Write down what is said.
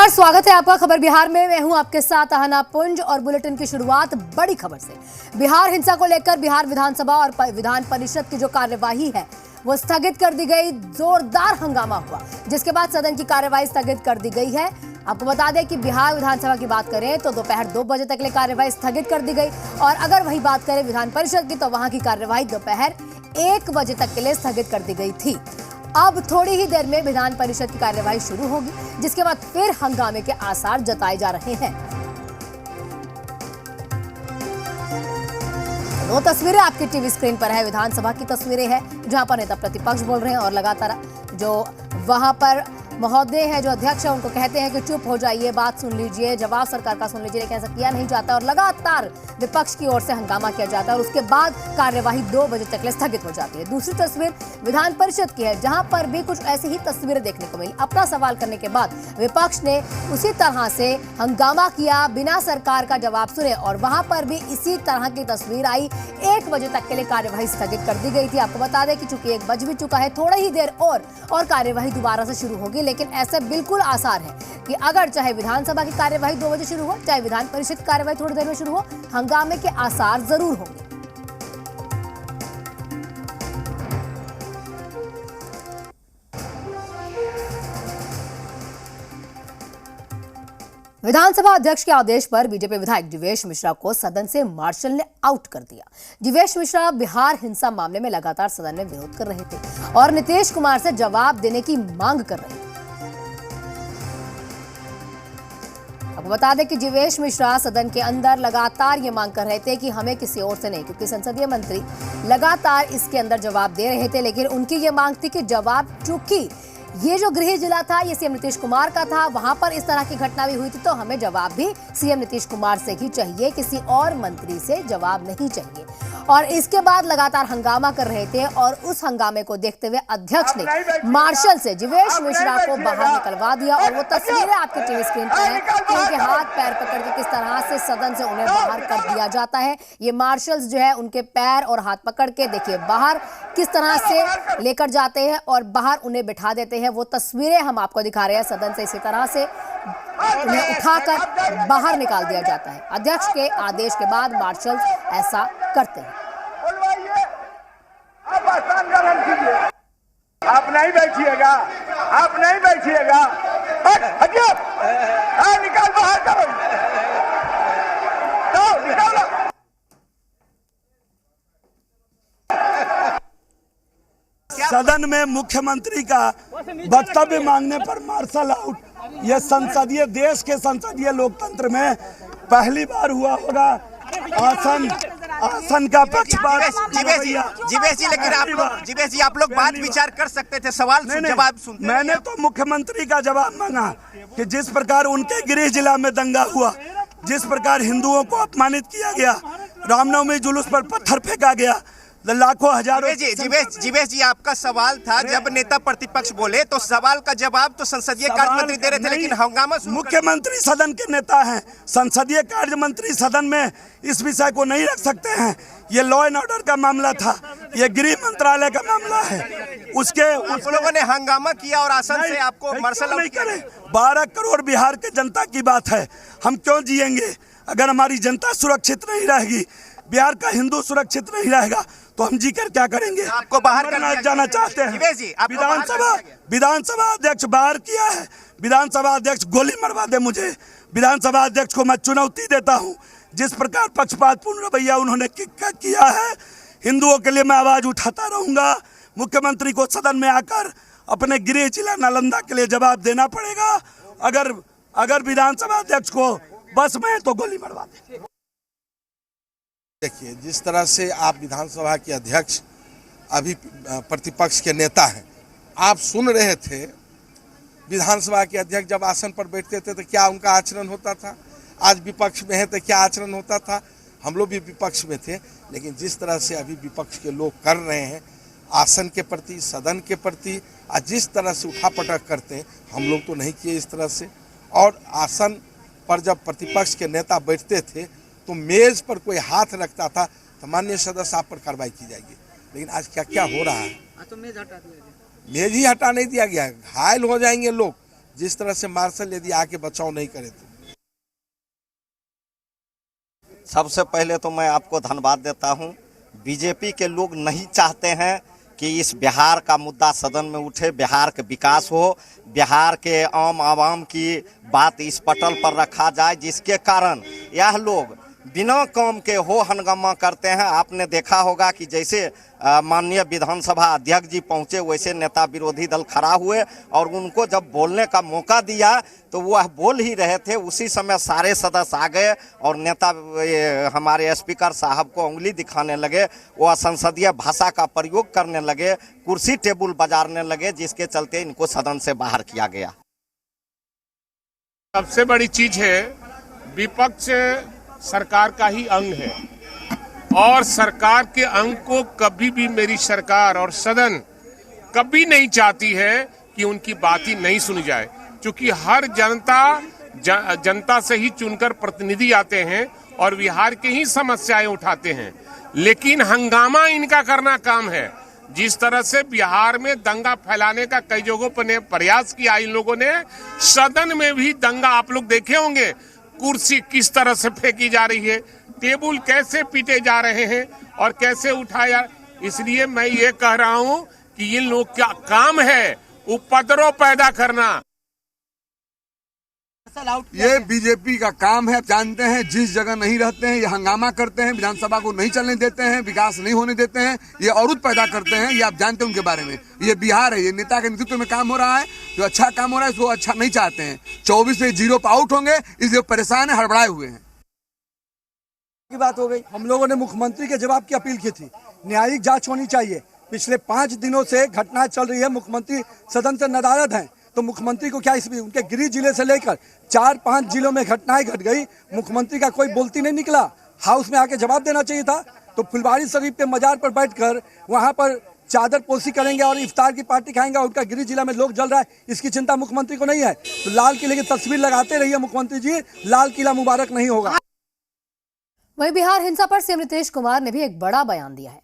नमस्कार, स्वागत है आपका खबर बिहार में। मैं हूं आपके साथ अहना पुंज और बुलेटिन की शुरुआत बड़ी खबर से। बिहार हिंसा को लेकर बिहार विधानसभा और विधान परिषद की जो कार्यवाही है वो स्थगित कर दी गई। जोरदार हंगामा हुआ जिसके बाद सदन की कार्यवाही स्थगित कर दी गई है। आपको बता दें कि बिहार विधानसभा की बात करें तो दोपहर 2 बजे तक के लिए कार्यवाही स्थगित कर दी गई और अगर वही बात करें विधान परिषद की तो वहां की कार्यवाही दोपहर 1 बजे तक के लिए स्थगित कर दी गई थी। अब थोड़ी ही देर में विधान परिषद की कार्यवाही शुरू होगी जिसके बाद फिर हंगामे के आसार जताए जा रहे हैं। दो तस्वीरें आपकी टीवी स्क्रीन पर है। विधानसभा की तस्वीरें हैं जहां पर नेता प्रतिपक्ष बोल रहे हैं और लगातार जो वहां पर महोदय है जो अध्यक्ष है उनको कहते हैं कि चुप हो जाइए, बात सुन लीजिए, जवाब सरकार का सुन लीजिए, लेकिन ऐसा किया नहीं जाता और लगातार विपक्ष की ओर से हंगामा किया जाता है और उसके बाद कार्यवाही 2 बजे तक के स्थगित हो जाती है। दूसरी तस्वीर विधान परिषद की है जहां पर भी कुछ ऐसी ही तस्वीरें देखने को मिली। अपना सवाल करने के बाद विपक्ष ने उसी तरह से हंगामा किया बिना सरकार का जवाब सुने और वहां पर भी इसी तरह की तस्वीर आई। 1 बजे तक के लिए कार्यवाही स्थगित कर दी गई थी। आपको बता दें कि चूंकि 1 बज भी चुका है, थोड़ा ही देर और कार्यवाही दोबारा से शुरू होगी, लेकिन ऐसे बिल्कुल आसार है कि अगर चाहे विधानसभा की कार्यवाही 2 बजे शुरू हो, चाहे विधान परिषद की कार्यवाही थोड़ी देर में शुरू हो, हंगामे के आसार जरूर होंगे। विधानसभा अध्यक्ष के आदेश पर बीजेपी विधायक जीवेश मिश्रा को सदन से मार्शल ने आउट कर दिया। जीवेश मिश्रा बिहार हिंसा मामले में लगातार सदन में विरोध कर रहे थे और नीतीश कुमार से जवाब देने की मांग कर रहे थे। आपको बता दें कि जीवेश मिश्रा सदन के अंदर लगातार ये मांग कर रहे थे कि हमें किसी और से नहीं, क्योंकि संसदीय मंत्री लगातार इसके अंदर जवाब दे रहे थे, लेकिन उनकी ये मांग थी कि जवाब, चूंकि ये जो गृह जिला था ये सीएम नीतीश कुमार का था, वहां पर इस तरह की घटना भी हुई थी तो हमें जवाब भी सीएम नीतीश कुमार से ही चाहिए, किसी और मंत्री से जवाब नहीं चाहिए। और इसके बाद लगातार हंगामा कर रहे थे और उस हंगामे को देखते हुए अध्यक्ष ने मार्शल से जीवेश मिश्रा को बाहर निकलवा दिया और वो तस्वीरें आपकी टीवी स्क्रीन पर है कि उनके हाथ पैर पकड़ के किस तरह से सदन से उन्हें बाहर कर दिया जाता है। ये मार्शल्स जो है उनके पैर और हाथ पकड़ के देखिए बाहर किस तरह से लेकर जाते हैं और बाहर उन्हें बिठा देते हैं। वो तस्वीरें हम आपको दिखा रहे हैं। सदन से इसी तरह से उन्हें उठाकर बाहर निकाल दिया जाता है। अध्यक्ष के आदेश के बाद मार्शल ऐसा करते हैं। आप नहीं बैठिएगा, आप नहीं बैठिएगा, निकाल बाहर करो, निकालो। सदन में मुख्यमंत्री का वक्तव्य मांगने पर मार्शल आउट, यह संसदीय, देश के संसदीय लोकतंत्र में पहली बार हुआ होगा। आसन का पक्षपात। जीवेश जी, लेकिन आप लोग बात विचार कर सकते थे, सवाल जवाब सुनते। मैंने तो मुख्यमंत्री का जवाब मांगा कि जिस प्रकार उनके गृह जिला में दंगा हुआ, जिस प्रकार हिंदुओं को अपमानित किया गया, रामनवमी जुलूस पर पत्थर फेंका गया, लाखों हजारों। जीवेश जी, आपका सवाल था जब नेता प्रतिपक्ष बोले तो सवाल का जवाब तो संसदीय कार्य मंत्री दे रहे थे, लेकिन हंगामा मुख्यमंत्री सदन के नेता हैं, संसदीय कार्य मंत्री सदन में इस विषय को नहीं रख सकते हैं। ये लॉ एंड ऑर्डर का मामला था, ये गृह मंत्रालय का मामला है। उसके उस लोगों ने हंगामा किया और आसन से आपको मार्शल नहीं करे। 12 करोड़ बिहार के जनता की बात है, हम क्यों जिएंगे अगर हमारी जनता सुरक्षित नहीं रहेगी, बिहार का हिंदू सुरक्षित नहीं रहेगा तो हम जी कर क्या करेंगे। आपको बाहर करना जाना चाहते हैं। विधानसभा अध्यक्ष बाहर किया है। विधानसभा अध्यक्ष गोली मरवा दे मुझे। विधानसभा अध्यक्ष को मैं चुनौती देता हूं। जिस प्रकार पक्षपातपूर्ण रवैया उन्होंने किया है, हिंदुओं के लिए मैं आवाज उठाता रहूंगा। मुख्यमंत्री को सदन में आकर अपने गृह जिला नालंदा के लिए जवाब देना पड़ेगा। अगर विधानसभा अध्यक्ष को बस में तो गोली मरवा दे। देखिए, जिस तरह से आप विधानसभा के अध्यक्ष, अभी प्रतिपक्ष के नेता हैं, आप सुन रहे थे विधानसभा के अध्यक्ष जब आसन पर बैठते थे तो क्या उनका आचरण होता था। आज विपक्ष में है तो क्या आचरण होता था। हम लोग भी विपक्ष में थे, लेकिन जिस तरह से अभी विपक्ष के लोग कर रहे हैं आसन के प्रति, सदन के प्रति, आज जिस तरह से उठापटक करते हैं, हम लोग तो नहीं किए इस तरह से। और आसन पर जब प्रतिपक्ष के नेता बैठते थे तो मेज पर कोई हाथ रखता था तो माननीय सदस्य आप पर कार्रवाई की जाएगी, लेकिन आज क्या क्या हो रहा है। तो मेज हटा दिया गया। मेज ही हटा नहीं दिया गया, घायल हो जाएंगे लोग। जिस तरह से मार्शल यदि आके बचाव नहीं करे तो। सबसे पहले तो मैं आपको धन्यवाद देता हूं। बीजेपी के लोग नहीं चाहते हैं कि इस बिहार का मुद्दा सदन में उठे, बिहार का विकास हो, बिहार के आम आवाम की बात इस पटल पर रखा जाए, जिसके कारण यह लोग बिना काम के हो हंगामा करते हैं। आपने देखा होगा कि जैसे माननीय विधानसभा अध्यक्ष जी पहुंचे वैसे नेता विरोधी दल खड़ा हुए और उनको जब बोलने का मौका दिया तो वह बोल ही रहे थे, उसी समय सारे सदस्य आ गए और नेता हमारे स्पीकर साहब को उंगली दिखाने लगे, वह संसदीय भाषा का प्रयोग करने लगे, कुर्सी टेबल बजाने लगे, जिसके चलते इनको सदन से बाहर किया गया। सबसे बड़ी चीज है, विपक्ष सरकार का ही अंग है और सरकार के अंग को कभी भी मेरी सरकार और सदन कभी नहीं चाहती है कि उनकी बात ही नहीं सुनी जाए, क्योंकि हर जनता से ही चुनकर प्रतिनिधि आते हैं और बिहार की ही समस्याएं उठाते हैं, लेकिन हंगामा इनका करना काम है। जिस तरह से बिहार में दंगा फैलाने का कई जगहों पर प्रयास किया इन लोगों ने, सदन में भी दंगा आप लोग देखे होंगे, कुर्सी किस तरह से फेंकी जा रही है, टेबल कैसे पीटे जा रहे हैं और कैसे उठाया। इसलिए मैं ये कह रहा हूं कि इन लोग का काम है उपद्रव पैदा करना। ये बीजेपी का काम है। जानते हैं जिस जगह नहीं रहते हैं ये हंगामा करते हैं, विधानसभा को नहीं चलने देते हैं, विकास नहीं होने देते हैं, ये अवरुद्ध पैदा करते हैं। ये आप जानते हैं उनके बारे में। ये बिहार है, ये नेता के नेतृत्व में काम हो रहा है, जो अच्छा काम हो रहा है उसको अच्छा नहीं चाहते हैं। 24 में 0 पर आउट होंगे, इसलिए परेशान है, हड़बड़ाए हुए हैं। की बात हो गई। हम लोगों ने मुख्यमंत्री के जवाब की अपील की थी, न्यायिक जांच होनी चाहिए। पिछले 5 दिनों से घटनाएं चल रही है, मुख्यमंत्री सदन से नाराज हैं, तो मुख्यमंत्री को क्या इसमें उनके गृह जिले से लेकर 4-5 जिलों में घटनाएं घट गई, मुख्यमंत्री का कोई बोलती नहीं निकला। हाउस में आके जवाब देना चाहिए था। तो फुलवारी शरीफ के मजार पर बैठकर वहां पर चादर पोशी करेंगे और इफ्तार की पार्टी खाएंगे और उनका गृह जिला में लोग जल रहा है, इसकी चिंता मुख्यमंत्री को नहीं है। तो लाल किले की तस्वीर लगाते रहिए मुख्यमंत्री जी, लाल किला मुबारक नहीं होगा। वहीं बिहार हिंसा पर सीएम नीतीश कुमार ने भी एक बड़ा बयान दिया है।